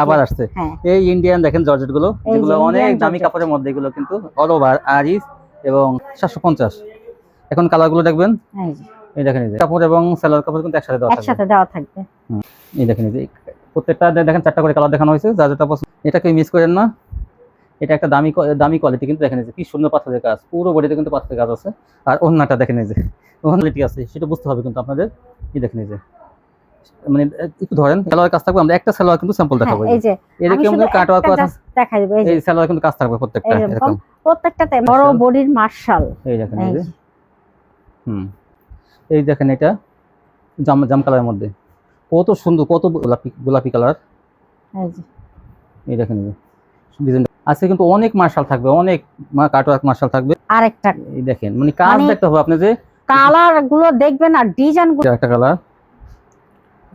আবার আসছে এই ইন্ডিয়ান দেখেন জর্জেট গুলো, যেগুলো অনেক দামি কাপড়ের মধ্যে, এগুলো কিন্তু অল ওভার আরিস এবং 750। এখন কালার গুলো দেখবেন, এই দেখেন, এই যে কাপড় এবং সালোয়ার কাপড় কিন্তু একসাথে দেওয়া থাকবে। এই দেখেন, এই যে প্রত্যেকটা দেখেন 4টা করে কালার দেখানো হয়েছে, যা যেটা পছন্দ এটাকে মিস করেন না। এটা একটা দামি কোয়ালিটি, কিন্তু দেখেন এই যে কি সুন্দর পাথরের কাজ, পুরো বডিতে কিন্তু পাথরের কাজ আছে। আর ওন্নাটা দেখেন, এই যে কোয়ালিটি আছে সেটা বুঝতে হবে কিন্তু আপনাদের। এই দেখেন, এই যে মানে একটু ধরেন সালোয়ার কাজ থাকবে, আমরা একটা সালোয়ার কিন্তু স্যাম্পল দেখাবো। এই যে এরকম কিন্তু কাট ওয়ার্ক আছে, দেখাই দেব। এই সালোয়ার কিন্তু কাজ থাকবে প্রত্যেকটা, এরকম প্রত্যেকটাতে বড় বডির মার্শাল। এই দেখেন, এই যে এই দেখেন, এটা জাম কালারের মধ্যে কত সুন্দর, কত গোলাপি কালার। এই দেখেন, ডিজাইন আছে কিন্তু অনেক মার্শাল থাকবে, অনেক কাটওয়ার্ক মার্শাল থাকবে। আরেকটা এই দেখেন, মানে কাজ দেখতে হবে আপনি, যে কালার গুলো দেখবেন আর ডিজাইন গুলো। একটা কালার,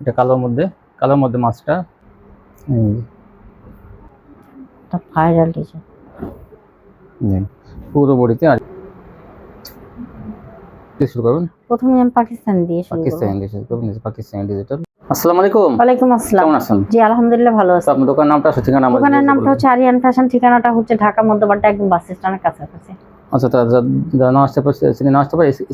এটা কালোর মধ্যে মাছটা, এটা ভাইরাল ডিজাইন পুরো বডিতে। আর শুরু করুন, প্রথমে আমি পাকিস্তানি দিয়ে শুরু করব। পাকিস্তানি ডিজিটাল। আসসালামু আলাইকুম। ওয়ালাইকুম আসসালাম। কেমন আছেন? জি আলহামদুলিল্লাহ ভালো আছি। আপনার দোকানের নামটা, ঠিকানা? দোকানের নামটা হচ্ছে আরিয়ান ফ্যাশন, ঠিকানাটা হচ্ছে ঢাকা মধ্যবাড্ডা, একদম বাস স্ট্যান্ডের কাছাকাছি। আচ্ছা, যারা না আসতে পারছে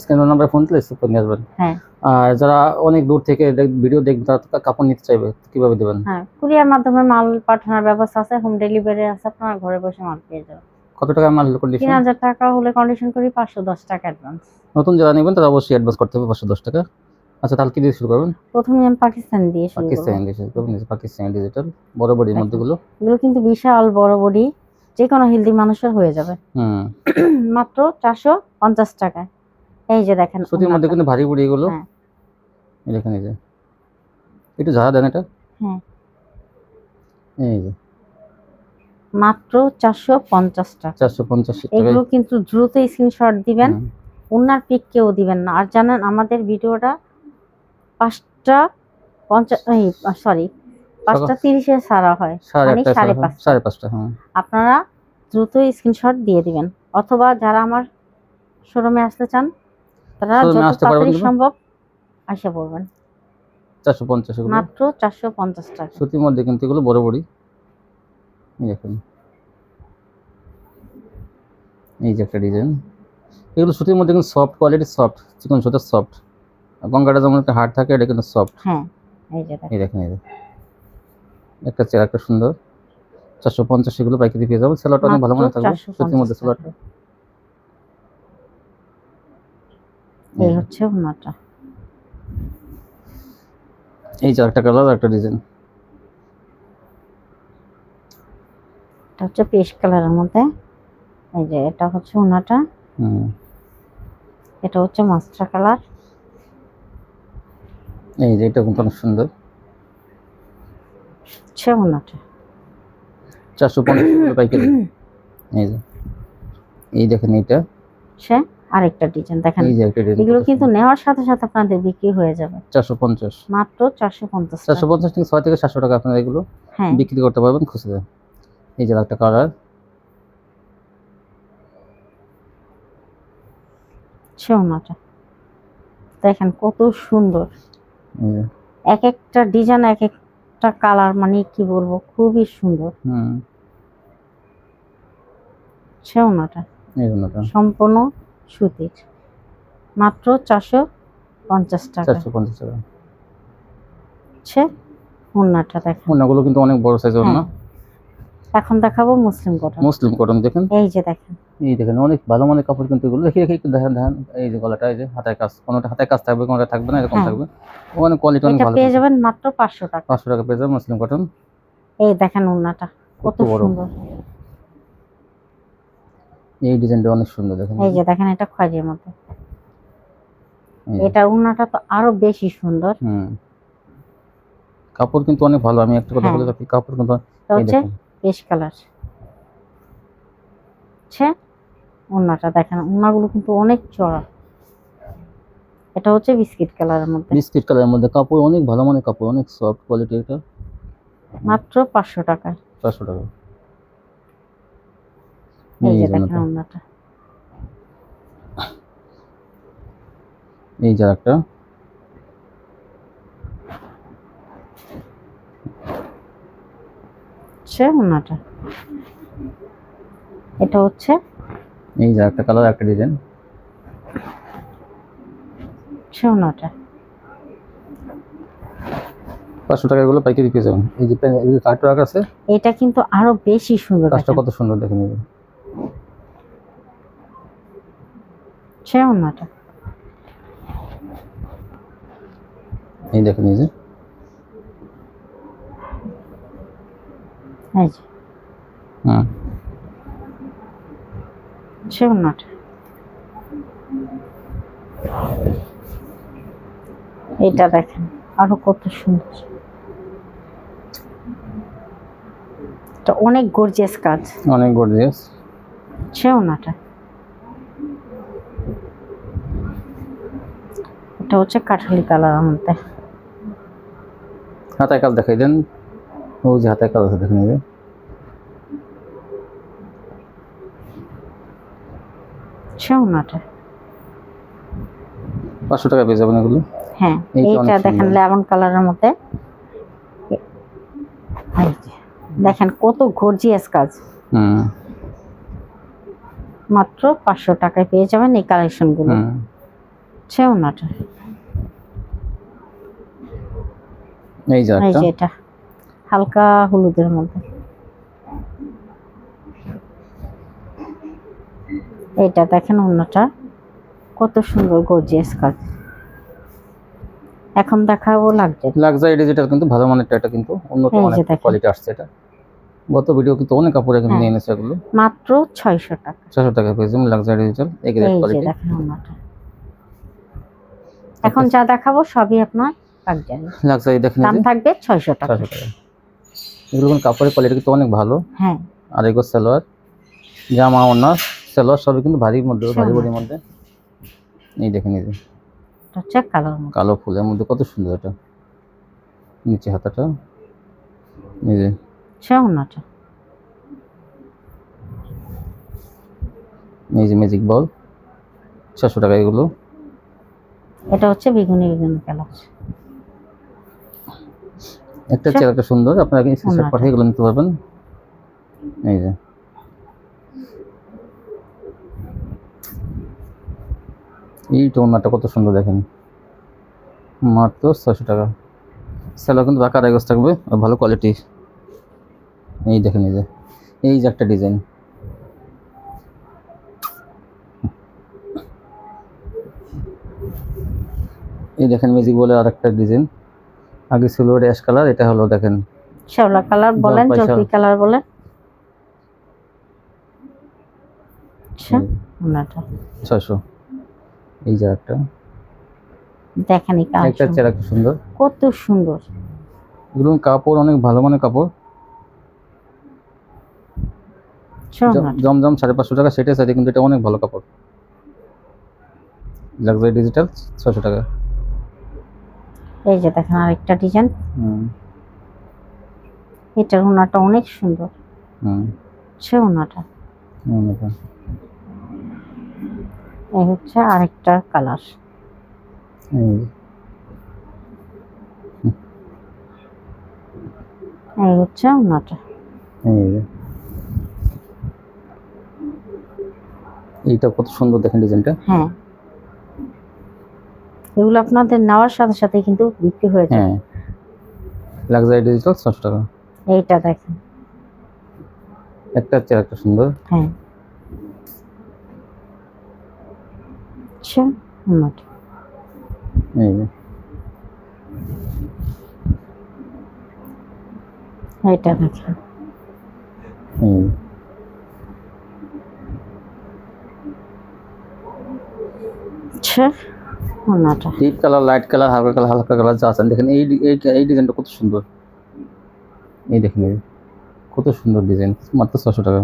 স্ক্রিনের নাম্বার ফোন দিলে রিসিভ করে নিয়ে আসবেন। হ্যাঁ। আর যারা অনেক দূর থেকে ভিডিও দেখবে, তারা কাপড় নিতে চাইবে, কিভাবে দিবেন? হ্যাঁ, কুরিয়ার মাধ্যমে মাল পাঠানোর ব্যবস্থা আছে, হোম ডেলিভারি আছে, আপনারা ঘরে বসে মাল পেয়ে যাবেন। কত টাকা মাল কন্ডিশন? 3000 টাকা হলে কন্ডিশন করি, 510 টাকা অ্যাডভান্স। নতুন যারা নেবেন তারা অবশ্যই অ্যাডভান্স করতে হবে 510 টাকা। আচ্ছা, তাহলে কি দিয়ে শুরু করবেন? প্রথমে আমি পাকিস্তানি দিয়ে শুরু করব। পাকিস্তানি ডিজিটাল বড় বডির মধ্যে গুলো, এগুলো কিন্তু বিশাল বড় বডি, যে কোনো হেলদি মানুষের হয়ে যাবে। মাত্র 450 টাকায়। এই যে দেখেন, সুতির মধ্যে কিন্তু ভারী বডি এগুলো। এই দেখেন, এই যে একটু ঝাড়া দেন এটা। হ্যাঁ, এই যে মাত্র 450 টাকা। 450 টাকা। এগুলো কিন্তু দ্রুত স্ক্রিনশট দিবেন, ওনার পিক কেউ দিবেন না। আর জানেন আমাদের ভিডিওটা 5টা 30-এ ছাড়া হয়, মানে 5:30। আপনারা দ্রুত স্ক্রিনশট দিয়ে দিবেন, অথবা যারা আমার শোরুমে আসতে চান তারা যত তাড়াতাড়ি সম্ভব আসে পড়বেন। 450, মাত্র 450 টাকা। সুতির মধ্যে কিন্তু এগুলো বড় বড়ি। এই দেখুন, এই যে একটা ডিজাইন, এগুলো সুতির মধ্যে কিন্তু সফট কোয়ালিটি, সফট চিকন সুতা, সফট। গঙ্গাটা যেমন একটা হার্ড থাকে, এটা কিন্তু সফট। হ্যাঁ, এই দেখেন, এই যে একটা চেয়ার, একটা সুন্দর। 450 এগুলো পাইকারি পেয়ে যাবেন। সেলারটা অনেক ভালো মনে থাকবে, সুতির মধ্যে সেলারটা। এই হচ্ছে ওনাটা। এই যে একটা কালার, একটা ডিজাইন, এটা হচ্ছে পেস্ট কালারের মধ্যে। এই যে এটা হচ্ছে ওনাটা। এটা হচ্ছে মাস্টার কালার। এই যে এটা কিন্তু অনেক সুন্দর। হচ্ছে ওনাটা 450 পাইকারি। এই যে এই দেখেন, এটা সে আরেকটা ডিজাইন দেখেন। এই যে একটা ডিজাইন, এগুলো কিন্তু নেওয়ার সাথে সাথে আপনাদের বিক্রি হয়ে যাবে। 450, মাত্র 450 থেকে 6 থেকে 700 টাকা আপনারা এগুলো বিক্রি করতে পারবেন খুচরা। এই যে একটা কালার, ওনাটা দেখেন কত সুন্দর। এক একটা ডিজাইন, এক একটা কালার, মানে কি বলবো, খুবই সুন্দর। ওনাটা সম্পূর্ণ সুতির, মাত্র 450 টাকা। 450 টাকা। ওনাটা দেখেন, ওনাগুলো কিন্তু অনেক বড় সাইজের ওনা। এখন দেখাবো মুসলিম কটন। দেখেন, এই যে দেখেন, অনেক ভালো মানের কাপড় কিন্তু এগুলো। দেখি একটু দেখেন। এই যে গলাটা, এই যে হাতের কাজ, কোনটা হাতের কাজ থাকবে, কোনটা থাকবে না, এরকম থাকবে। অনেক কোয়ালিটি, অনেক ভালো। পেয়ে যাবেন মাত্র 500 টাকা। 500 টাকা পেয়ে যাবেন মুসলিম কটন। এই দেখেন ওনাটা কত সুন্দর। এই ডিজাইনটা অনেক সুন্দর, দেখেন। এই যে দেখেন, এটা খয়েরির মধ্যে। এটা ওনাটা তো আরো বেশি সুন্দর। কাপড় কিন্তু অনেক ভালো। আমি একটা কথা বলে রাখি, কাপড় কিন্তু এই দেখেন পেস্ট কালার। ওনাটা দেখেন, ওনাগুলো কিন্তু অনেক চড়া। এটা হচ্ছে বিস্কিট কালারের মধ্যে। কাপড় অনেক ভালো মানের কাপড়, অনেক সফট কোয়ালিটি। এটা মাত্র 500 টাকা। 500 টাকা। এই যে দেখেন ওনাটা। এই যে একটা, হচ্ছে ওনাটা, এটা হচ্ছে এই যে একটা কালার একটা ডিজাইন, ওনাটা 500 টাকা গুলো পাইকারি পেয়ে যাবেন। এই যে কাটওয়ার্ক আছে, এটা কিন্তু আরো বেশি সুন্দর, কাজটা কত সুন্দর দেখে নেবেন। ওনাটা এই দেখেন, এই যে ওনাটা, এটা দেখেন আরো কত সুন্দর, এটা অনেক গর্জিয়াস কাজ, অনেক গর্জিয়াস। ওনাটা, এটা হচ্ছে কাঠালি কালার মধ্যে। হাতায় কাজ দেখাই দেন, ওই যে হাতায় কাজ আছে দেখে নেবে। 500 টাকা পেয়ে যাবেন এগুলো। হ্যাঁ, এইটা দেখেন লেমন কালারের মধ্যে, দেখেন কত গর্জিয়াস কাজ। মাত্র 500 টাকায় পেয়ে যাবেন এই কালেকশন গুলো। ওনাটা, এই যে এটা হালকা হলুদের মধ্যে, এটা দেখেন ওনাটা কত সুন্দর গর্জিয়াস কাজ। এখন দেখাবো লাক্সারি ডিজিটাল, কিন্তু ভালো মানের এটা, কিন্তু উন্নত মানের কোয়ালিটি আসছে। এটা গত ভিডিও কিন্তু অনেক কাপড় এখানে নিয়ে এনেছে এগুলো, মাত্র 600 টাকা। 600 টাকা পেয়ে যাবেন লাক্সারি ডিজিটাল এই কোয়ালিটি। দেখেন ওনাটা, এখন যা দেখাবো সবই আপনার লাক্সারি দেখেন, দাম থাকবে 600 টাকা। এগুলো কাপড়ের কোয়ালিটি কিন্তু অনেক ভালো। হ্যাঁ, আর এগুলো সালোয়ার, জামা, ওড়না, সালোয়ার সবই কিন্তু ভারীর মধ্যে, ভারী বডির মধ্যে। এই দেখেন, এই যে হচ্ছে কালো ফুলের মধ্যে কত সুন্দর। এটা নিচে হাতাটা, এই যে ওনাটা, এই যে ম্যাজিক বল, 600 টাকা এগুলো। এটা হচ্ছে বেগুনি কালার, একটা চেয়ার একটা সুন্দর, আপনারা স্ক্রিনশট পাঠিয়ে এগুলো নিতে পারবেন। এই যে এই টোনাটা কত সুন্দর দেখেন, মাত্র 600 টাকা। সালোয়ার কিন্তু বাঁকা রাইগস থাকবে আর ভালো কোয়ালিটি। এই দেখেন, এই যে একটা ডিজাইন, এই দেখেন ম্যাজিক বলে আর একটা ডিজাইন। আগে ছিল অ্যাশ কালার, এটা হলো দেখেন শ্যাওলা কালার বলেন, জলপাই কালার বলেন। ওনাটা 600। এই যে একটা দেখেন, একটা চেয়ার একটা সুন্দর, কত সুন্দর। এগুলো কাপড় অনেক ভালো মানের কাপড়। জমজম 550 টাকা সেটের সাথে, কিন্তু এটা অনেক ভালো কাপড়। লাক্সারি ডিজিটাল 600 টাকা। এই যে দেখেন আরেকটা ডিজাইন, এটার ওনাটা অনেক সুন্দর। ওনাটা এই হচ্ছে আরেকটা কালার, এই হচ্ছে ওনাটা। এইটা কত সুন্দর দেখেন ডিজাইনটা। হ্যাঁ, এগুলো আপনাদের নেওয়ার সাথে সাথে কিন্তু বিক্রি হয়ে যায়। হ্যাঁ, লাক্সারি ডিজিটাল 600 টাকা। এইটা দেখেন, একটা চেয়ার একটা সুন্দর। হ্যাঁ, ওনাটা, এই যে এইটা দেখেন, ওনাটা ডিপ কালার, লাইট কালার, হালকা কালার যা আছে দেখেন। এই ডিজাইনটা কত সুন্দর, এই দেখেন কত সুন্দর ডিজাইন, মাত্র 600 টাকা।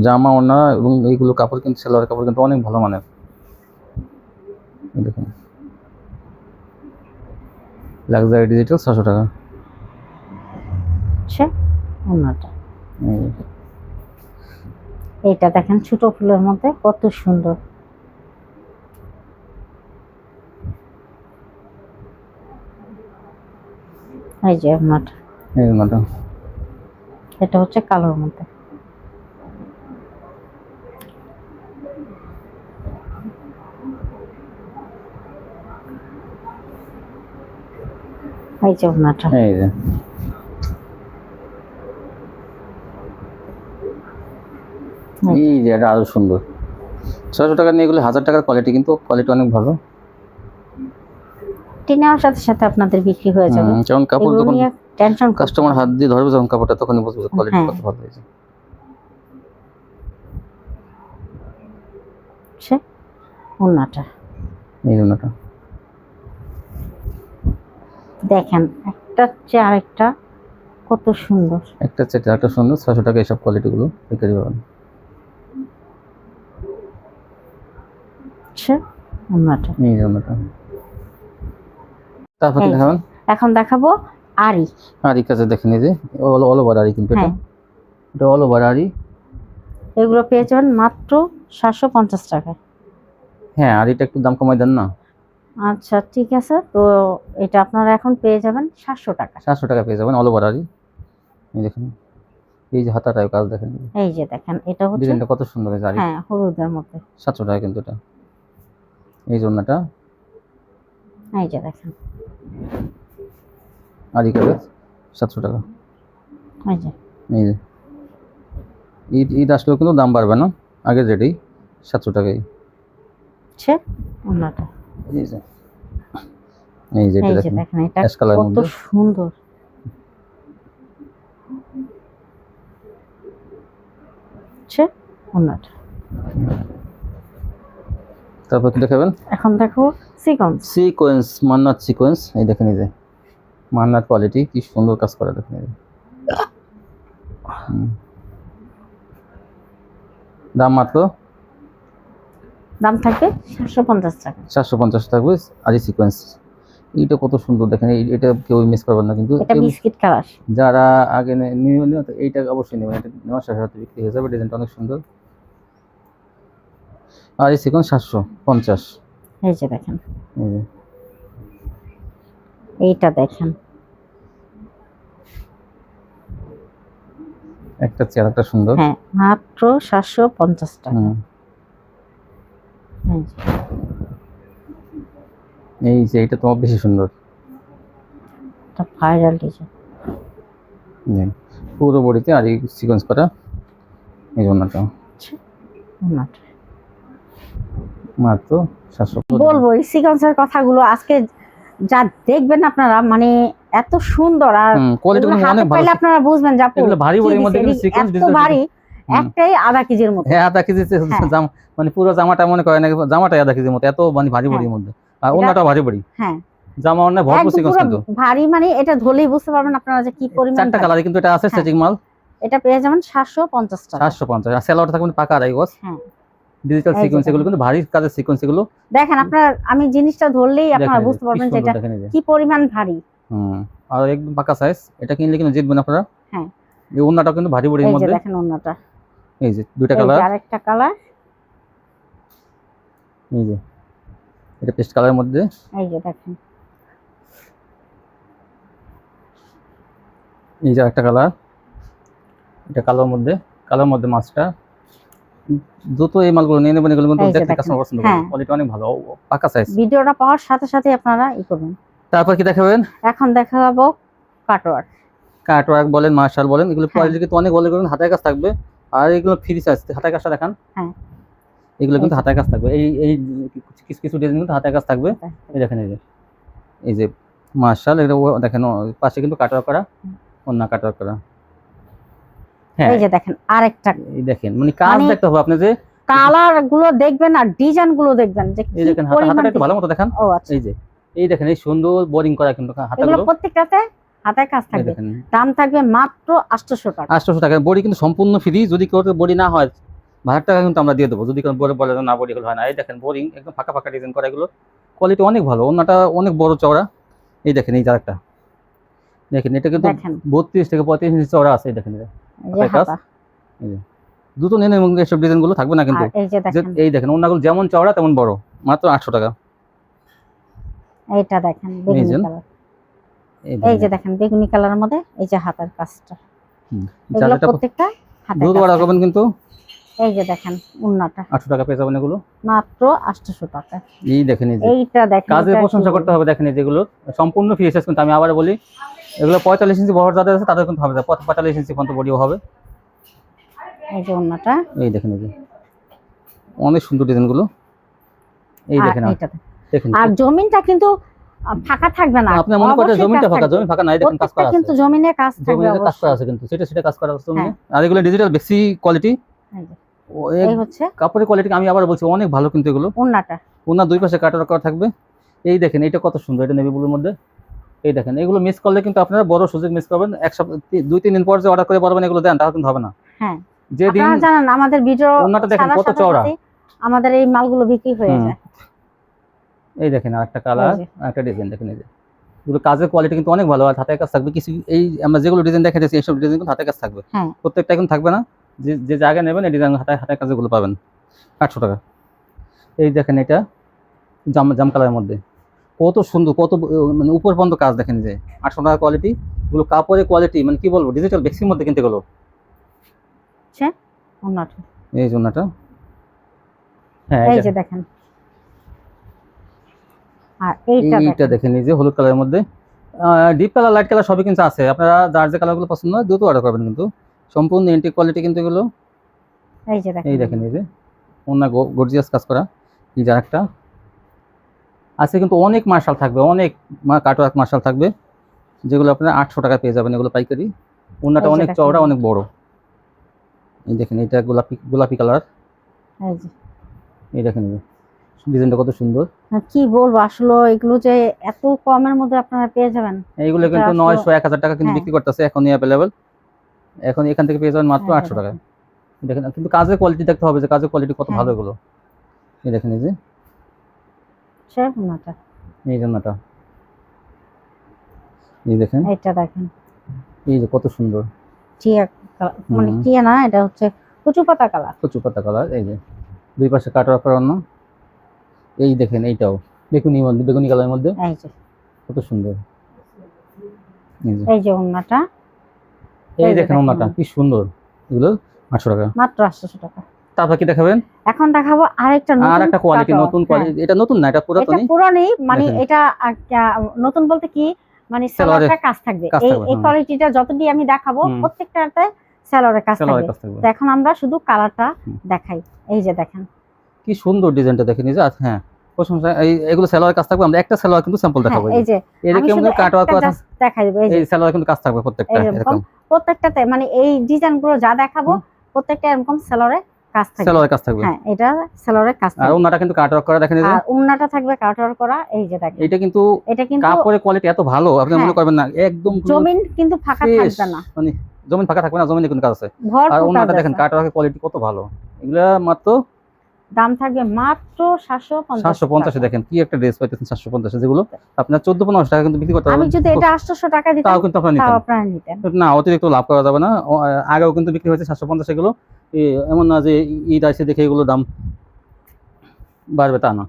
জামা, ওড়না এবং এইগুলো কাপড় কিন্তু সেলোয়ার কাপড় কিন্তু অনেক ভালো মানের। এই দেখুন লাক্সারি ডিজিটাল 600 টাকা। ওনাটা, এইটা দেখেন ছোট ফুলের মধ্যে কত সুন্দর। এই যে ওনাটা, এটা হচ্ছে কালোর মধ্যে। এই যে ওনাটা, এই যে এই যে এটা আরো সুন্দর। 600 টাকা নিয়ে এগুলো 1000 টাকার কোয়ালিটি, কিন্তু কোয়ালিটি অনেক ভালো। নেওয়ার সাথে সাথে আপনাদের বিক্রি হয়ে যাবে। যেমন কাপড় এগুলো যখন নিয়ে টেনশন কাস্টমার হাত দিয়ে ধরবে যখন কাপড়টা, তখনই বুঝবে কোয়ালিটি কত ভালো হয়েছে। ওনাটা, এই ওনাটা দেখেন একটা চেয়ে আরেকটা কত সুন্দর। একটা চেয়ে আরেকটা সুন্দর। 600 টাকা এইসব কোয়ালিটি গুলো বিক্রি পাবেন। ওনাটা, এই ওনাটা। তারপর কি দেখাবেন? এখন দেখাবো আরি। আরি কাছে দেখেন, এই যে অল ওভার আরি, কিন্তু এটা অল ওভার আরি। এগুলো পেয়ে যাবেন মাত্র 750 টাকা। হ্যাঁ, আরিটা একটু দাম কমাই দেন না। আচ্ছা ঠিক আছে, তো এটা আপনারা এখন পেয়ে যাবেন 700 টাকা। 700 টাকা পেয়ে যাবেন অল ওভার আরি। এই দেখেন, এই যে হাতাটায় কাজ দেখেন, এই যে দেখেন এটা হচ্ছে ডিজাইনটা কত সুন্দর হয়েছে আরি। হ্যাঁ, হলুদের মধ্যে। 700 টাকা কিন্তু এটা। এই জন্যটা এই যে দেখেন আরি কাছে 700 টাকা। এই যে ঈদ আসলেও কিন্তু দাম বাড়বে না, আগের রেটেই 700 টাকাই। ওনাটা, এই যে দেখেন এটা কত সুন্দর। ওনাটা, তারপর কি দেখাবেন? এখন দেখো সিকোয়েন্স, মান্নাত সিকোয়েন্স। এই দেখেন, এই যে মান্নাত কোয়ালিটি, কি সুন্দর কাজ করা দেখেন। দাম মাত্র, দাম থাকবে 750 টাকা। 750 থাকবে আরি সিকোয়েন্স। এইটা কত সুন্দর দেখেন, এটা কেউ মিস করবেন না। কিন্তু এটা বিস্কিট কালার, যারা আগে নিয়ে তো এইটা অবশ্যই নেবেন, এটা নেওয়ার সাথে সাথে বিক্রি হয়ে যাবে। ডিজাইনটা অনেক সুন্দর। আরি সিকোয়েন্স 750। এই যে দেখেন, এইটা দেখেন একটা চেয়ার, একটা সুন্দর। হ্যাঁ, মাত্র 750 টাকা। এই যে এটা তোমার বেশি সুন্দর, এটা ভাইরাল ডিজাইন, পুরো বডিতে আরি সিকোয়েন্স করা। এই জন্যটা মাত্র 700। বলবো এই সিকোয়েন্সের কথাগুলো আজকে যা দেখবেন আপনারা, মানে এত সুন্দর। আর কোয়ালিটিগুলো অনেক ভালো, আপনারা বুঝবেন যে এগুলো ভারী বডির মধ্যে কিন্তু সিকোয়েন্স এত ভারী, একটাই আধা কেজির মতো। হ্যাঁ, আধা কেজি মানে পুরো জামাটা মনে করে না, জামাটাই আধা কেজির মতো, এত মানে ভারী বডির মধ্যে। আর ওন্নাটাও ভারী বডি। হ্যাঁ, জামা অনেক ভরপুর সিকোয়েন্স, কিন্তু ভারী, মানে এটা ধরলেই বুঝতে পারবেন আপনারা যে কি পরিমাণ। চারটা কালারে কিন্তু এটা আছে সেটিং মাল। এটা পেয়ে যাবেন 750 টাকা। 750। আর সেলোয়ারটা থাকবে পাকা আড়াই গজ। হ্যাঁ, ডিজিটাল সিকোয়েন্স, এগুলো কিন্তু ভারী কাজের সিকোয়েন্স এগুলো। দেখেন আপনারা, আমি জিনিসটা ধরলেই আপনারা বুঝতে পারবেন যে এটা কি পরিমাণ ভারী। আর একদম পাকা সাইজ। এটা কিনলে কিন্তু জিতবেন আপনারা। হ্যাঁ, এই ওন্নাটাও কিন্তু ভারী বডির মধ্যে। এই যে দেখেন ওন্নাটা, এই যে দুইটা কালার, আরেকটা কালার, এই যে এটা পেস্ট কালারের মধ্যে। এই যে দেখেন, এই যে একটা কালার, এটা কালোর মধ্যে মাছটা। যত এই মালগুলো নিয়ে নেবেন, এগুলো কিন্তু দেখতে কাস্টমার পছন্দ করবে। কোয়ালিটি অনেক ভালো, পাকা সাইজ। ভিডিওটা পাওয়ার সাথে সাথে আপনারা করবেন। তারপর কি দেখাবেন? এখন দেখাবো কাটওয়ার্ক বলেন, মার্শাল বলেন, এগুলো কোয়ালিটি কিন্তু অনেক ভালো। হাতের কাজ থাকবে, আর এগুলো ফ্রি সাইজ। হাতের কাজটা দেখান। হ্যাঁ, এগুলো কিন্তু হাতের কাজ থাকবে। এই কিছু কিছু ডিজাইন কিন্তু হাতের কাজ থাকবে। এই দেখেন, এই যে মার্শাল, এটা দেখেন পাশে কিন্তু কাটওয়ার্ক করা, অন্য কাটওয়ার্ক করা। হ্যাঁ, এই যে দেখেন আরেকটা, এই দেখেন, মানে কাজ দেখতে হবে আপনি, যে কালার গুলো দেখবেন আর ডিজাইন গুলো দেখবেন, যে এই দেখেন হাতটা একটু ভালো মতো দেখেন। ও আচ্ছা, এই দেখেন, এই সুন্দর বোরিং করা কিন্তু হাতাগুলো। এগুলো প্রত্যেকটাতে হাতের কাজ থাকবে। দাম থাকবে মাত্র 800 টাকা। 800 টাকা। বডি কিন্তু সম্পূর্ণ ফ্রি। যদি কেউ বডি না হয়, 1000 টাকা কিন্তু আমরা দিয়ে দেবো। যদি কেউ বলে না বডি হয় না। এই দেখেন বোরিং, একদম ফাঁকা ফাঁকা ডিজাইন করা, এগুলো কোয়ালিটি অনেক ভালো। ওন্নাটা অনেক বড় চওড়া। এই দেখেন, এই আরেকটা দেখেন, এটা কিন্তু 32 থেকে 35 ইঞ্চি চওড়া আছে। এই দেখেন, দুটো নিয়ে নেন, এসব ডিজাইন গুলো থাকবে না কিন্তু। এই দেখেন, ওন্নাগুলো যেমন চওড়া তেমন বড়, মাত্র 800 টাকা। এইটা দেখেন বেগুনি কালার, এই যে দেখেন বেগুনি কালারের মধ্যে এই যে হাতার কাজটা, এগুলো প্রত্যেকটা হাতে দ্রুত অর্ডার করবেন কিন্তু। এই যে দেখেন উন্নাটা 800 টাকা পেয়ে যাবেন এগুলো মাত্র 800 টাকা। এই দেখেন, এই যে এইটা দেখেন, কাজের প্রশংসা করতে হবে। দেখেন এই যেগুলো সম্পূর্ণ ফ্রি সাইজ, কিন্তু আমি আবার বলি এগুলো 45 ইঞ্চি বহর যাদের আছে তাদের কিন্তু হবে 45 ইঞ্চি পর্যন্ত বডিও হবে। এই যে উন্নাটা, এই দেখেন, এই যে অনেক সুন্দর ডিজাইন গুলো। এই দেখেন, দেখেন আর জমিনটা কিন্তু ফাঁকা থাকবে না। আপনি মনে করেন জমিটা ফাঁকা, জমি ফাঁকা নাই, দেখেন কাজ করা আছে কিন্তু জমিনে কাজ থাকবে, জমিনে কাজ করা আছে কিন্তু সেটা কাজ করা আছে জমিনে। আর এগুলো ডিজিটাল বেক্সি কোয়ালিটি, এই হচ্ছে কাপড়ের কোয়ালিটি আমি আবার বলছি অনেক ভালো কিন্তু এগুলো। ওনার দুই পাশে কাটার করা থাকবে। এই দেখেন এটা কত সুন্দর, এটা নেভি ব্লুর মধ্যে। এই দেখেন এগুলো মিস করলে কিন্তু আপনারা বড় সুযোগ মিস করবেন। এক সপ্তাহ 2-3 দিন পর যে অর্ডার করে বলবেন এগুলো দেন, তাহলে কিন্তু হবে না। হ্যাঁ, যেদিন আপনারা জানেন আমাদের ভিডিও ওনাটা দেখেন কত চওড়া, আমাদের এই মালগুলো বিক্রি হয়ে যায়। এই দেখেন আরেকটা কালার, আরেকটা ডিজাইন দেখেন। এই যে এগুলো কাজের কোয়ালিটি কিন্তু অনেক ভালো, আর হাতের কাজ থাকবে কিছু। এই আমরা যেগুলো ডিজাইন দেখাচ্ছি এইসব ডিজাইন কিন্তু হাতের কাজ থাকবে, প্রত্যেকটা এখন থাকবে না। যে জায়গায় নেবেন এই ডিজাইন হাতের কাজগুলো পাবেন 800 টাকা। এই দেখেন এটা জাম কালারের মধ্যে কত সুন্দর, কত মানে উপর পর্যন্ত কাজ দেখেন। যে 800 টাকা কোয়ালিটি, এগুলো কাপড়ের কোয়ালিটি মানে কি বলবো, ডিজিটাল বেক্সির মধ্যে কিন্তু এগুলো। এই জন্যটা, হ্যাঁ এই যে দেখেন, আর এইটা দেখেন এই যে হলুদ কালারের মধ্যে ডিপ কালার, লাইট কালার সবই কিন্তু আছে। আপনারা যার যে কালারগুলো পছন্দ হয় দ্রুত অর্ডার করবেন কিন্তু। সম্পূর্ণ এন্টিক কোয়ালিটি কিন্তু এগুলো। এই দেখেন এই যে অন্য গর্জিয়াস কাজ করা। এই যে আরেকটা আছে কিন্তু অনেক মার্শাল থাকবে, অনেক কাটওয়ার্ক মার্শাল থাকবে, যেগুলো আপনারা 800 টাকা পেয়ে যাবেন এগুলো পাইকারি। ওনাটা অনেক চওড়া, অনেক বড়। এই দেখেন এটা গোলাপি কালার। এই দেখেন ডিজাইনটা কত সুন্দর, কি বলবো আসলে এগুলো যে এত কমের মধ্যে আপনারা পেয়ে যাবেন। এইগুলো কিন্তু 900-1000 টাকা কিন্তু বিক্রি করতেছে এখনই अवेलेबल। এখন এখান থেকে পেয়ে যাবেন মাত্র 800 টাকা। দেখেন কিন্তু কাজের কোয়ালিটি দেখতে হবে, যে কাজের কোয়ালিটি কত ভালো এগুলো। এই দেখেন এই যে ওনাটা, এই জন্যটা, এই দেখেন এটা দেখেন এই যে কত সুন্দর টিয়া, মানে টিয়া না, এটা হচ্ছে কচু পাতা কালার। কচু পাতা কালার। এই যে দুই পাশে কাটওয়ার্ক করানো। এই দেখেন এইটাও বেগুনি কালারের মধ্যে, এই যে কত সুন্দর। এই যে ওন্নাটা, এই দেখেন ওন্নাটা কি সুন্দর। এগুলো 800 টাকা, মাত্র 800 টাকা। তারপর কি দেখাবেন? এখন দেখাবো আরেকটা কোয়ালিটি, নতুন কোয়ালিটি। এটা নতুন না, এটা পুরাতনই। এটা পুরানি, মানে এটা নতুন বলতে কি মানে সালোয়ারটা কাজ থাকবে। এই কোয়ালিটিটা যতটি আমি দেখাবো প্রত্যেকটাতে সালোয়ারের কাজ থাকবে। এখন আমরা শুধু কালারটা দেখাই। এই যে দেখেন কি সুন্দর ডিজাইনটা দেখেন। এই যে হ্যাঁ প্রশংসা। এগুলো সালোয়ার কাজ থাকবে। আমরা একটা সালোয়ার কিন্তু স্যাম্পল দেখাবো। এই যে এরকম কিন্তু কাটওয়ার্ক করা দেখাই দেব। এই সালোয়ার কিন্তু কাজ থাকবে প্রত্যেকটা এরকম, প্রত্যেকটাতে মানে এই ডিজাইনগুলো যা দেখাবো প্রত্যেকটা এরকম সালোয়ারে কাজ থাকবে, সালোয়ারের কাজ থাকবে। হ্যাঁ এটা সালোয়ারের কাজ থাকবে। আর ওন্নাটা কিন্তু কাটওয়ার্ক করা দেখেন। এই যে আর ওন্নাটা থাকবে কাটওয়ার্ক করা। এই যে দেখেন এটা কিন্তু কাপড়ের কোয়ালিটি এত ভালো, আপনি মনে করবেন না একদম জমিন কিন্তু ফাঁকা থাকবে না, মানে জমিন ফাঁকা থাকবে না, জমিনে কিন্তু কাজ আছে। আর ওন্নাটা দেখেন কাটওয়ার্কের কোয়ালিটি কত ভালো। এগুলা মাত্র দাম থাকবে মাত্র 750 দেখেন কি একটা ড্রেস পাইতেছেন 750, যেগুলো আপনার 14-15 টাকা কিন্তু বিক্রি করতে পারবেন। আমি যদি এটা 800 টাকা দিতাম তাও কিন্তু আপনারা নিতেন না, অতিরিক্ত লাভ করা যাবে না। আগেও কিন্তু বিক্রি হয়েছে 750 এগুলো। এমন না যে ঈদ আসে দেখে এগুলো দাম বাড়বে, তা না।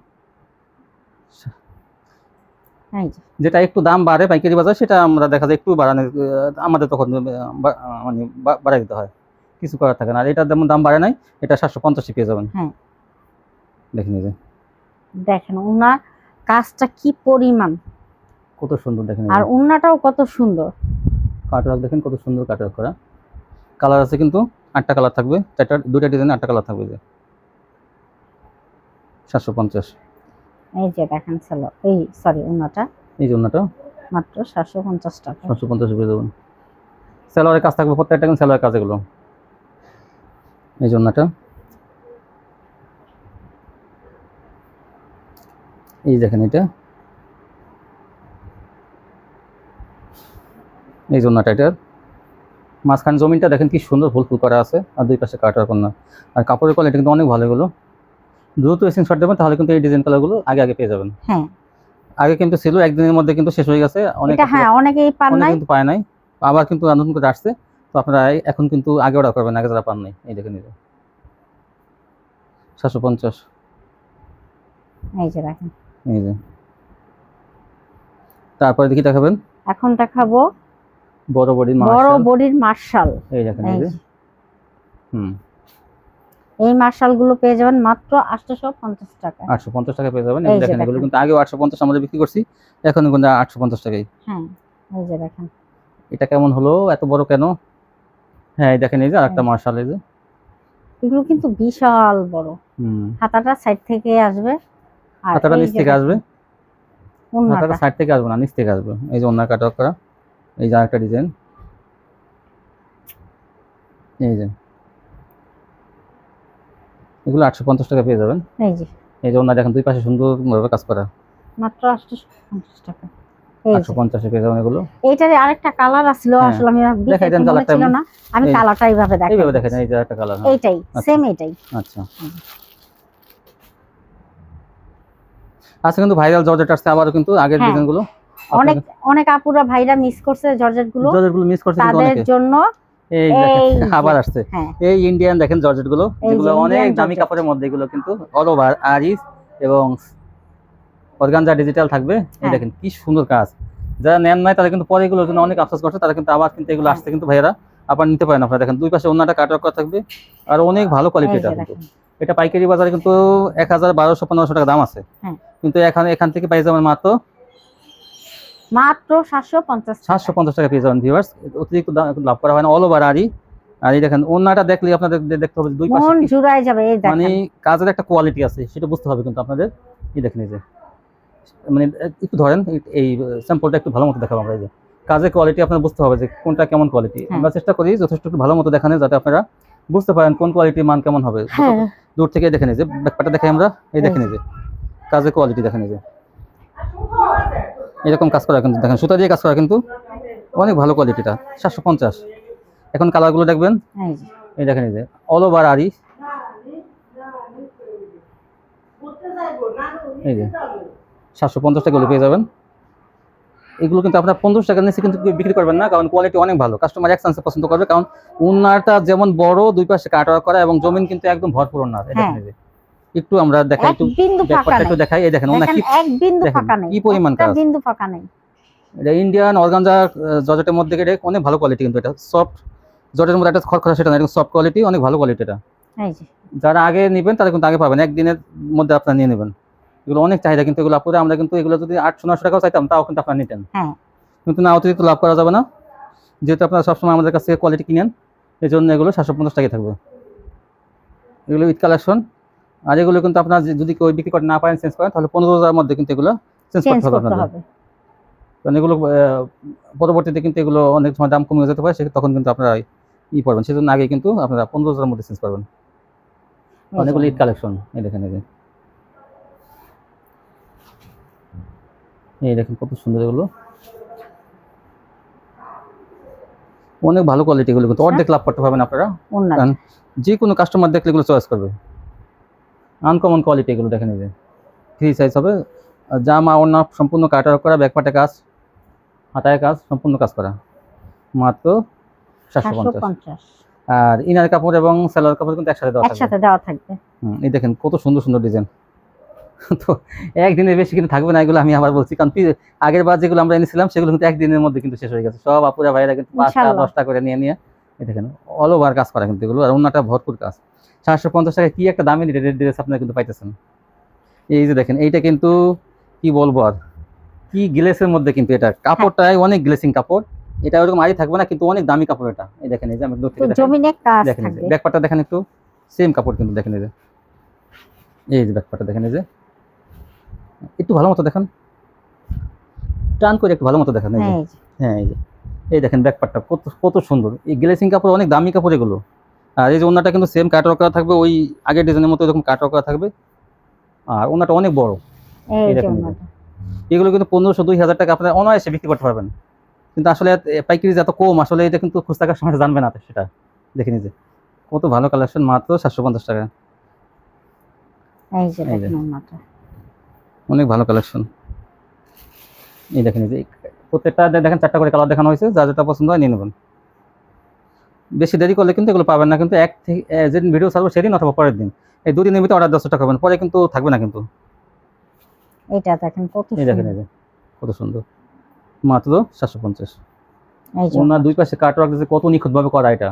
যেটা একটু দাম বাড়ে পাইকারি বাজার, সেটা আমরা দেখা যায় একটু বাড়ানো, আমাদের তখন মানে বাড়াই দিতে হয়, কিছু করার থাকে না। আর এটা যেমন দাম বাড়ে নাই, এটা 750 পেয়ে যাবেন। দেখেন ওনার কাজটা কি পরিমাণ, কত সুন্দর দেখেন। আর ওন্নাটাও কত সুন্দর, কাটওয়ার্ক দেখেন কত সুন্দর কাটওয়ার্ক করা। কালার আছে কিন্তু 8টা কালার থাকবে, দুইটা ডিজাইনে 8টা কালার থাকবে। যে 750। এই যে দেখেন এই সরি ওন্নাটা, এই যে ওন্নাটা মাত্র 750 টাকা। 750 পেয়ে যাবেন। সালোয়ারের কাজ থাকবে প্রত্যেকটা, কিন্তু সালোয়ারের কাজ এগুলো। এই যে ওন্নাটা, এই দেখেন এটা, এই ওন্নাটা, এটার মাঝখানে জমিনটা দেখেন কি সুন্দর ফুল করা আছে, আর দুই পাশে কাটওয়ার্ক করা। আর কাপড়ের কোয়ালিটি কিন্তু অনেক ভালো। এগুলো দ্রুত স্ক্রিনশট দেবেন, তাহলে কিন্তু এই ডিজাইন কালারগুলো আগে পেয়ে যাবেন। হ্যাঁ আগে কিন্তু ছিল, একদিনের মধ্যে কিন্তু শেষ হয়ে গেছে। অনেকেই কিন্তু পায় নাই, আবার কিন্তু নতুন করে আসছে। তো আপনারা এখন কিন্তু আগে অর্ডার করবেন, আগে যারা পান নাই। এই দেখেন এই যে 750। এই যে দেখেন এই যে তারপরে দেখি দেখাবেন। এখন দেখাবো বড় বডির মার্শাল এই দেখেন এই যে এই মার্শাল গুলো পেয়ে যাবেন মাত্র 850 টাকা। 850 টাকা পেয়ে যাবেন। এই দেখেন এগুলো কিন্তু আগে 850 আমরা বিক্রি করছি, এখন কিন্তু 850 টাকাই। হ্যাঁ এই যে দেখেন এটা কেমন হলো, এত বড় কেন? হ্যাঁ এই দেখেন এই যে আরেকটা মার্শাল, এই যে এগুলো কিন্তু বিশাল বড়। হাতাটা সাইড থেকে আসবে আর হাতাটা নিচ থেকে আসবে, হাতাটা সাইড থেকে আসবে না, নিচ থেকে আসবে। এই যে ওন্না কাটওয়ার্ক করা, এই যে আরেকটা ডিজাইন, এই যে এগুলো 850 টাকা পেয়ে যাবেন। এই যে ওন্না দেখেন দুই পাশে সুন্দরভাবে কাজ করা, মাত্র 850 টাকা। 850 এ পেয়ে যাবেন এগুলো। এইটারে আরেকটা কালার আছিল, আসলে আমি দেখাই দেন কালারটা ছিল না, আমি কালারটা এইভাবে দেখাই। এইভাবে দেখেন, এই যে একটা কালার, এইটাই সেম এইটাই। আচ্ছা আচ্ছা, কিন্তু ভাইরাল জর্জেট আসছে আবারও, কিন্তু আগের ডিজাইনগুলো অনেক আপুরা ভাইরা মিস করছে, জর্জেটগুলো মিস করছে, তাদের জন্য এই দেখেন আবার আসছে এই ইন্ডিয়ান দেখেন জর্জেটগুলো, যেগুলো অনেক দামি কাপড়ের মধ্যে, এগুলো কিন্তু অল ওভার আরিস এবং অর্গানজা ডিজিটাল থাকবে। এই দেখেন কি সুন্দর কাজ, যারা নেন নাই তারা কিন্তু পরে এগুলোর জন্য অনেক আফসোস করছে, তারা কিন্তু আবার কিন্তু এগুলো আসছে, কিন্তু ভাইয়ারা আবার নিতে পারেন। আপনারা দেখেন দুই পাশে ওন্নাটা কাটওয়ার্ক করা থাকবে, আর অনেক ভালো কোয়ালিটির। কিন্তু এটা পাইকারি বাজারে কিন্তু 1000, 1200, 1500 টাকা দাম আছে, কিন্তু এখান থেকে পাই যাবেন মাত্র 750 টাকা পেয়ে যাবেন ভিউয়ার্স। অতিরিক্ত লাভ করা হয় না, অল ওভার আরি। আর এই দেখেন ওন্নাটা দেখলে আপনাদের দেখতে হবে দুই পাশে মন জুড়ায় যাবে, এই দেখেন মানে কাজের একটা কোয়ালিটি আছে, সেটা বুঝতে হবে কিন্তু আপনাদের। এই দেখেন এই যে মানে একটু ধরেন এই স্যাম্পলটা একটু ভালো মতো দেখাবো আমরা। এই যে কাজের কোয়ালিটি আপনারা বুঝতে হবে যে কোনটা কেমন কোয়ালিটি। আমরা চেষ্টা করি যথেষ্ট একটু ভালো মতো দেখানোর, যাতে আপনারা বুঝতে পারেন কোন কোয়ালিটির মান কেমন হবে। দূর থেকে দেখেন এই যে ব্যাকপার্টটা দেখাই আমরা, এই দেখেন এই যে কাজের কোয়ালিটি দেখেন, এই যে এরকম কাজ করা, কিন্তু দেখেন সুতা দিয়ে কাজ করা, কিন্তু অনেক ভালো কোয়ালিটিটা। 750। এখন কালারগুলো দেখবেন, এই দেখেন এই যে অল ওভার আরি, এই যে 750 টাকা পেয়ে যাবেন। এগুলো কিন্তু আপনার 1500 টাকার নিচে কিন্তু বিক্রি করবেন না, কারণ কোয়ালিটি অনেক ভালো, কাস্টমার এক চান্সে পছন্দ করবে। কারণ ওন্নাটা যেমন বড়, দুই পাশে কাটওয়ার্ক করা, এবং জমিন কিন্তু একদম ভরপুর ওন্না। দেখেন এই যে একটু আমরা দেখাই, একটু ব্যাকপার্টটা একটু দেখাই। এই দেখেন ওন্না কি এক বিন্দু ফাঁকা নেই, কি পরিমাণ কাজ, বিন্দু ফাঁকা নেই। এটা ইন্ডিয়ান অর্গানজা জর্জেটের মধ্যে এটা অনেক ভালো কোয়ালিটি, কিন্তু এটা সফট জর্জেটের মধ্যে একটা খড়খড়া, সেটা না, এটা সফট কোয়ালিটি, অনেক ভালো কোয়ালিটি এটা। যারা আগে নেবেন তারা কিন্তু আগে পাবেন, একদিনের মধ্যে আপনারা নিয়ে নেবেন। এগুলো অনেক চাহিদা, কিন্তু এগুলো আপুরে আমরা কিন্তু এগুলো যদি 800-900 টাকাও চাইতাম, তাও কিন্তু আপনারা নিতেন। কিন্তু না, অতিরিক্ত লাভ করা যাবে না, যেহেতু আপনারা সবসময় আমাদের কাছ থেকে কোয়ালিটি কিনেন, এই জন্য এগুলো 750 টাকায় থাকবে। এগুলো উইথ কালেকশন। আর এগুলো কিন্তু আপনার যদি কেউ বিক্রি করতে না পারেন, চেঞ্জ করেন, তাহলে 15,000-এর মধ্যে কিন্তু এগুলো চেঞ্জ করতে হবে আপনাদের। কারণ এগুলো পরবর্তীতে কিন্তু এগুলো অনেক সময় দাম কমে যেতে পারে, তখন কিন্তু আপনারা পারবেন, সেজন্য আগে কিন্তু আপনারা 15,000-এর মধ্যে চেঞ্জ করবেন। অনেকগুলো ঈদ কালেকশন, এই দেখেন এই দেখেন কত সুন্দর, এগুলো অনেক ভালো কোয়ালিটি। এগুলো কিন্তু অর্ধেক লাভ করতে পারবেন আপনারা, কারণ যে কোনো কাস্টমার দেখলে এগুলো চয়েস করবে। আনকমন কোয়ালিটি এগুলো দেখেন, এই যে ফ্রি সাইজ হবে, জামা ওন্না সম্পূর্ণ কাটওয়ার্ক করা, ব্যাকপার্টে কাজ, হাতায় কাজ, সম্পূর্ণ কাজ করা, মাত্র 750। আর ইনার কাপড় এবং সেলার কাপড় কিন্তু একসাথে দেওয়া থাকবে। এই দেখেন কত সুন্দর সুন্দর ডিজাইন। তো একদিনের বেশি কিন্তু থাকবে না এগুলো, আমি আবার বলছি, কারণ আগের বার যেগুলো আমরা এনেছিলাম সেগুলো কিন্তু একদিনের মধ্যে কিন্তু শেষ হয়ে গেছে। সব আপুরা ভাইরা কিন্তু 5টা-10টা করে নিয়ে এই দেখেন অল ওভার কাজ করা কিন্তু এগুলো, আর ওন্নাটা ভরপুর কাজ। 750 টাকায় কি একটা দামি ড্রেস আপনারা কিন্তু পাইতেছেন। এই যে দেখেন এইটা কিন্তু কি বলবো, আর কি গ্লেসের মধ্যে, কিন্তু এটা কাপড়টাই অনেক গ্লেসিং কাপড়। এটা ওরকম আরই থাকবে না, কিন্তু অনেক দামি কাপড় এটা। এই দেখেন এই যে আমি দূর থেকে দেখেন, ব্যাকপার্টটা দেখেন একটু, সেম কাপড় কিন্তু দেখেন এই যে ব্যাকপার্টটা দেখেন, এই যে একটু ভালো মতো দেখেন, টান করে একটু ভালো মতো দেখেন। হ্যাঁ এই দেখেন ব্যাকপার্টটা কত সুন্দর। এই গ্লেসিং কাপড় অনেক দামি কাপড় এগুলো। আর এই যে ওন্নাটা কিন্তু সেম কাটওয়ার্ক করা থাকবে, ওই আগের ডিজাইনের মতো এরকম কাটওয়ার্ক করা থাকবে, আর ওন্নাটা অনেক বড়। এই দেখেন এগুলো কিন্তু 1500-2000 টাকা আপনারা অনায়াসে বিক্রি করতে পারবেন, কিন্তু আসলে পাইকারি এত কম, আসলে এটা কিন্তু খুচরা কাস্টমার জানবে না, সেটা দেখে নিজে। কত ভালো কালেকশন, মাত্র 750 টাকা। অনেক ভালো কালেকশন। এই দেখেন এই যে প্রত্যেকটা দেখেন 4টা করে কালার দেখানো হয়েছে, যা যেটা পছন্দ হয় নিয়ে নেবেন। বেশি দেরি করলে কিন্তু এগুলো পাবেন না, কিন্তু যেদিন ভিডিও ছাড়বো সেদিন অথবা পরের দিন, এই 2 দিনের ভিতরে অর্ডার 10 টাকা পাবেন, পরে কিন্তু থাকবে না। কিন্তু এটা দেখেন কত সুন্দর, এই দেখেন এই যে কত সুন্দর, মাত্র 750। ওনার দুই পাশে কাট ওয়ার্ক কত নিখুঁত ভাবে করা এটা,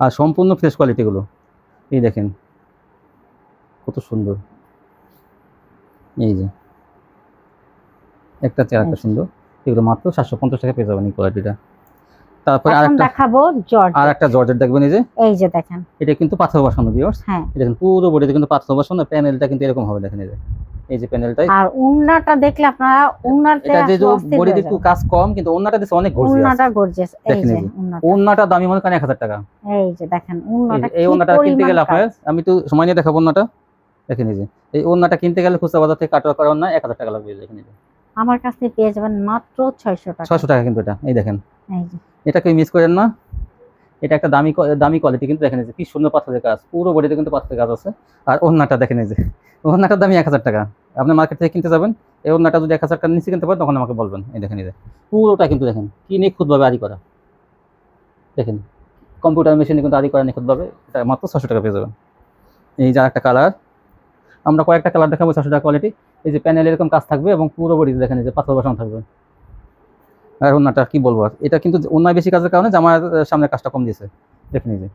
আর সম্পূর্ণ ফ্রেশ কোয়ালিটি গুলো। এই দেখেন কত সুন্দর, এই যে একটা চেয়ার একটা সুন্দর, এগুলো মাত্র 750 টাকা পেয়ে যাবেন এই কোয়ালিটিটা। তারপরে আরেকটা দেখাবো জর্জেট, আরেকটা জর্জেট দেখবেন, এই যে দেখেন এটা কিন্তু পাথর বসানো ভিউয়ার্স। হ্যাঁ এটা দেখেন পুরো বডিতে কিন্তু পাথর বসানো, প্যানেলটা কিন্তু এরকম হবে দেখেন, এই যে প্যানেলটাই। আর ওন্নাটা দেখলে আপনারা ওন্নাতে এটা যে বডিতে একটু কাজ কম, কিন্তু ওন্নাটা দিছে অনেক গর্জিয়াস, ওন্নাটা গর্জিয়াস। এই যে ওন্নাটা দামি মনে করেন 1000 টাকা। এই যে দেখেন ওন্নাটা, এই ওন্নাটা কিনতে গেলে আপনার, আমি তো সময় নিয়ে দেখাবো ওন্নাটা। দেখেন এই যে এই ওন্নাটা কিনতে গেলে খুচরা বাজার থেকে কাটওয়ার্ক করা ওন্না 1000 টাকা লাগবে। দেখেন এই যে আমার কাছে পেয়ে যাবেন মাত্র 600 টাকা। 600 টাকা কিন্তু এটা, এই দেখেন এই যে এটা কেউ মিস করেন না, এটা একটা দামি কোয়ালিটি কিন্তু। দেখেন এই যে কি সুন্দর পাথরের কাজ, পুরো বডিতে কিন্তু পাথরের কাজ আছে। আর ওন্নাটা দেখেন এই যে ওন্নাটার দামই 1000 টাকা। আপনি মার্কেট থেকে কিনতে যাবেন, এই ওন্নাটা যদি 1000 টাকার নিচে কিনতে পারেন তখন আমাকে বলবেন। এই দেখেন এই যে পুরোটা কিন্তু দেখেন কি নিখুঁতভাবে আরি করা, দেখেন কম্পিউটার মেশিনে কিন্তু আরি করা নিখুঁতভাবে। এটা মাত্র 600 টাকা পেয়ে যাবেন। এই যে একটা কালার, আমরা কয়েকটা কালার দেখাবো 600 টাকা কোয়ালিটি। এই যে প্যানেল এরকম কাজ থাকবে এবং পুরো বডিতে দেখেন এই যে পাথর বসানো থাকবে। আর ওন্নাটা কি বলবো, আর এটা কিন্তু ওন্নায় বেশি কাজের কারণে জামার সামনে কাজটা কম দিয়েছে। দেখেন এই যে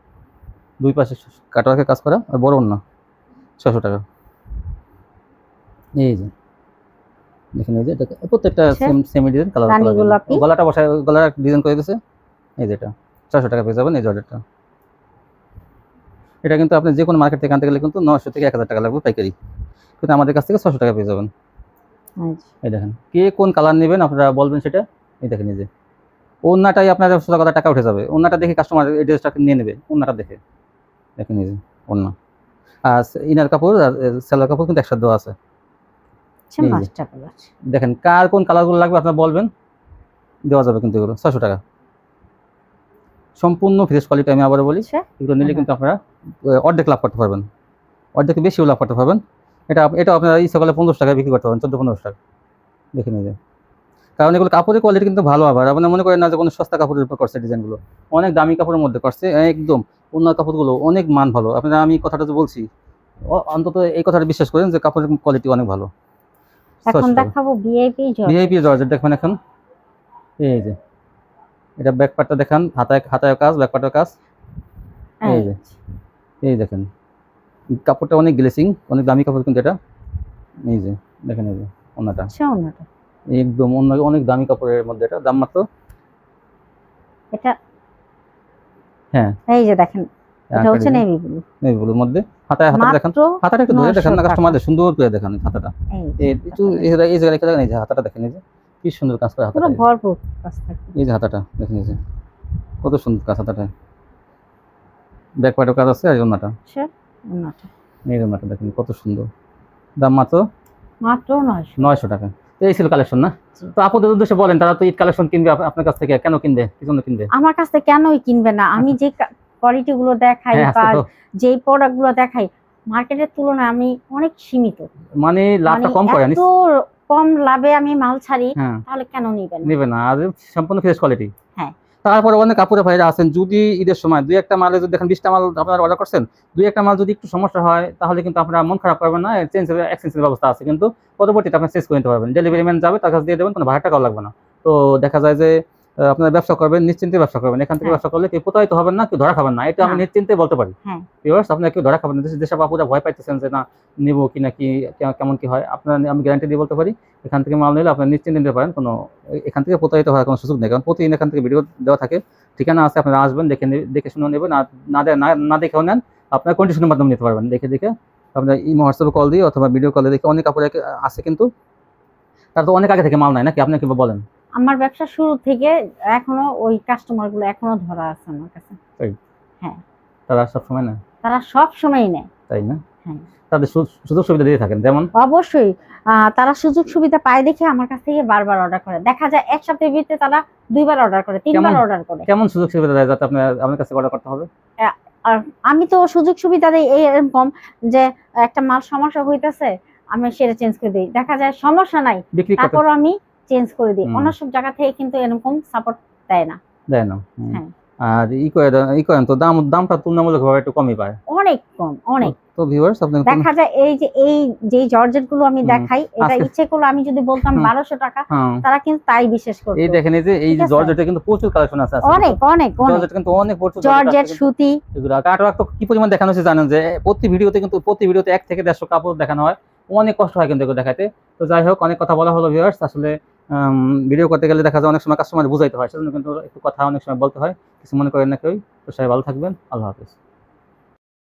দুই পাশে কাটওয়ার্কের কাজ করা, আর বড় ওন্না 600 টাকা। এই যে দেখেন এই যে এটা প্রত্যেকটা সেম ডিজাইন কালার, গলাটা বসায় গলার ডিজাইন করে দিয়েছে। এই যে এটা 600 টাকা পেয়ে যাবেন এই জর্জেটটা। এটা কিন্তু আপনি যে কোনো মার্কেট থেকে আনতে গেলে কিন্তু 900 থেকে 1000 টাকা লাগবে পাইকারি, কিন্তু আমাদের কাছ থেকে 600 টাকা পেয়ে যাবেন। এই দেখেন কে কোন কালার নেবেন আপনারা বলবেন সেটা। এই দেখেন এই যে ওন্নাটাই আপনার 100 টাকা উঠে যাবে, ওন্নাটা দেখে কাস্টমার এই ড্রেসটা নিয়ে নেবে ওন্নাটা দেখে। দেখেন এই যে ওন্না, আর ইনার কাপড় আর সেলার কাপড় কিন্তু একসাথে দেওয়া আছে। দেখেন কার কোন কালারগুলো লাগবে আপনারা বলবেন, দেওয়া যাবে কিন্তু এগুলো 600 টাকা সম্পূর্ণ ফ্রেশ কোয়ালিটি। আমি আবারও বলি এগুলো নিলে কিন্তু আপনারা অর্ধেক লাভ করতে পারবেন, অর্ধেক বেশিও লাভ করতে পারবেন। এটা আপনারা এই সকালে 1500 টাকা বিক্রি করতে পারবেন, 1400-1500 টাকা। দেখে নিয়ে যায়, কারণ এগুলো কাপড়ের কোয়ালিটি কিন্তু ভালো। আবার আপনারা মনে করেন না যে কোনো সস্তা কাপড়ের উপর করছে, ডিজাইনগুলো অনেক দামি কাপড়ের মধ্যে করছে, একদম অন্য কাপড়গুলো অনেক মান ভালো। আপনারা আমি কথাটা যে বলছি অন্তত এই কথাটা বিশ্বাস করেন যে কাপড়ের কোয়ালিটি অনেক ভালো। এখন দেখাবো ভিআইপি জর্জেট দেখবেন এখন। এই যে এটা ব্যাক পার্টটা দেখেন, হাতায় কাজ, ব্যাক পার্টের কাজ। এই যে এই দেখেন কাপড়টা অনেক গ্লেসিং, অনেক দামি কাপড় কিন্তু এটা। এই যে দেখেন এই যে ওন্নাটা, একদম অনেক দামি কাপড়ের মধ্যে, এটা দাম মাত্র, এটা হ্যাঁ এই যে দেখেন এটা হচ্ছে নেভি ব্লুর মধ্যে। হাতাটা দেখেন, হাতাটা একটু ধরে দেখেন না কাস্টমারদের, সুন্দর করে দেখেন হাতাটা। একটু এই জায়গায় রেখে দেখেন, এই যে হাতাটা দেখেন, এই যে কি সুন্দর কাজ করে হাতাটা, পুরো ভরপুর কাজ থাকে। এই যে হাতাটা দেখেন, এই যে কত সুন্দর কাজ হাতাটা, ব্যাক পার্টের কাজ আছে। আর ওন্নাটা, এই ওন্নাটা দেখেন কত সুন্দর, দাম মাত্র 900 টাকা। এই ছিল কালেকশন না? তো আপনাদের উদ্দেশ্যে বলেন, তারা তো ঈদ কালেকশন কিনবে আপনার কাছ থেকে, কেন কিনবে, কি জন্য কিনবে? আমার কাছ থেকে কেনই কিনবে না, আমি যে কোয়ালিটি গুলো দেখাই বা যে প্রোডাক্ট গুলো দেখাই মার্কেটের তুলনায় আমি অনেক সীমিত, মানে লাভটা কম করে, এত কম লাভে আমি মাল ছাড়ি, তাহলে কেন নিবে না? আর সম্পূর্ণ ফ্রেশ কোয়ালিটি। হ্যাঁ তারপরে অনেক কাপড়ের ভাইরা আছেন, যদি ঈদের সময় দুই একটা মালে যদি দেখেন 20টা মাল আপনারা অর্ডার করছেন, দুই একটা মাল যদি একটু সমস্যা হয় তাহলে কিন্তু আপনারা মন খারাপ করবেন না, এক্সচেঞ্জের ব্যবস্থা আছে, কিন্তু পরবর্তীতে আপনি চেঞ্জ করে নিতে পারবেন। ডেলিভারি ম্যান যাবে, তার কাছে দিয়ে দেবেন, কোনো ভাড়া টাকাও লাগবে না। তো দেখা যায় যে আপনারা ব্যবসা করবেন, নিশ্চিন্তে ব্যবসা করবেন। এখান থেকে ব্যবসা করলে কেউ প্রতারিত হবেন না, কেউ ধরা খাবেন না, এটা আমি নিশ্চিন্তে বলতে পারি। আপনারা কেউ ধরা খাবেন না। যেসব আপুরা ভয় পাইতেছেন যে না নিব কি না কি কেমন কি হয়, আপনারা আমি গ্যারান্টি দিয়ে বলতে পারি এখান থেকে মাল নিলে আপনারা নিশ্চিন্তে নিতে পারেন, কোনো এখান থেকে প্রতারিত হওয়ার কোনো সুযোগ নেই। কারণ প্রতিদিন এখান থেকে ভিডিও দেওয়া থাকে, ঠিকানা আছে, আপনারা আসবেন, দেখে শুনে নেবেন। না দেখেও নেন, আপনার কন্ডিশনের মাধ্যমে নিতে পারবেন। দেখে আপনার হোয়াটসঅ্যাপে কল দিয়ে অথবা ভিডিও কলে দেখে অনেক কাপড় আছে, কিন্তু তার তো অনেক আগে থেকে মাল নাই নাকি, আপনি কি বলেন? আমার ব্যবসা শুরু থেকে এখনো ওই কাস্টমার গুলো এখনো ধরা আছে আমার কাছে। হ্যাঁ তারা সব সময় না, তারা সব সময় নেয়, তাই না? হ্যাঁ তাদের সুযোগ সুবিধা দিয়ে থাকেন, যেমন অবশ্যই তারা সুযোগ সুবিধা পায় দেখে আমার কাছ থেকে বারবার অর্ডার করে। দেখা যায় এক সপ্তাহের ভিতরে তারা 2বার অর্ডার করে, 3বার অর্ডার করে। কেমন সুযোগ সুবিধা দেয় যাতে আপনার কাছে অর্ডার করতে হবে? আর আমি তো সুযোগ সুবিধা দেই এরকম যে একটা মাল সমস্যা হইতাছে, আমি সেটা চেঞ্জ করে দিই। দেখা যায় সমস্যা নাই, তারপর আমি চেঞ্জ করে দিই। অন্য সব জায়গা থেকে কিন্তু এরকম সাপোর্ট দেয় না। হ্যাঁ আর ই করেন তো দামটা তুলনামূলকভাবে একটু কমই পায়, অনেক কম, অনেক। তো ভিউয়ার্স আপনি দেখা যায় এই যে জর্জেট গুলো আমি দেখাই, এটা ইচ্ছে করলে আমি যদি বলতাম 1200 টাকা, তারা কিন্তু তাই বিশ্বাস করবে। এই দেখেন এই যে জর্জেটে কিন্তু প্রচুর কালেকশন আছে, অনেক অনেক জর্জেট কিন্তু অনেক প্রচুর জর্জেট, সুতি, এগুলো কাটওয়ার্ক তো কি পরিমাণ দেখানো হচ্ছে জানেন, যে প্রতি ভিডিওতে 1 থেকে 150 কাপড় দেখানো হয়, অনেক কষ্ট হয় কিন্তু এগুলো দেখাতে। তো যাই হোক, অনেক কথা বলা হলো ভিউয়ার্স। আসলে ভিডিও করতে গেলে দেখা যায় অনেক সময় কাস্টমার বুঝাইতে হয়, সেজন্য কিন্তু একটু কথা অনেক সময় বলতে হয়, কিছু মনে করেন না কেউ। তো সবাই ভালো থাকবেন, আল্লাহ হাফেজ।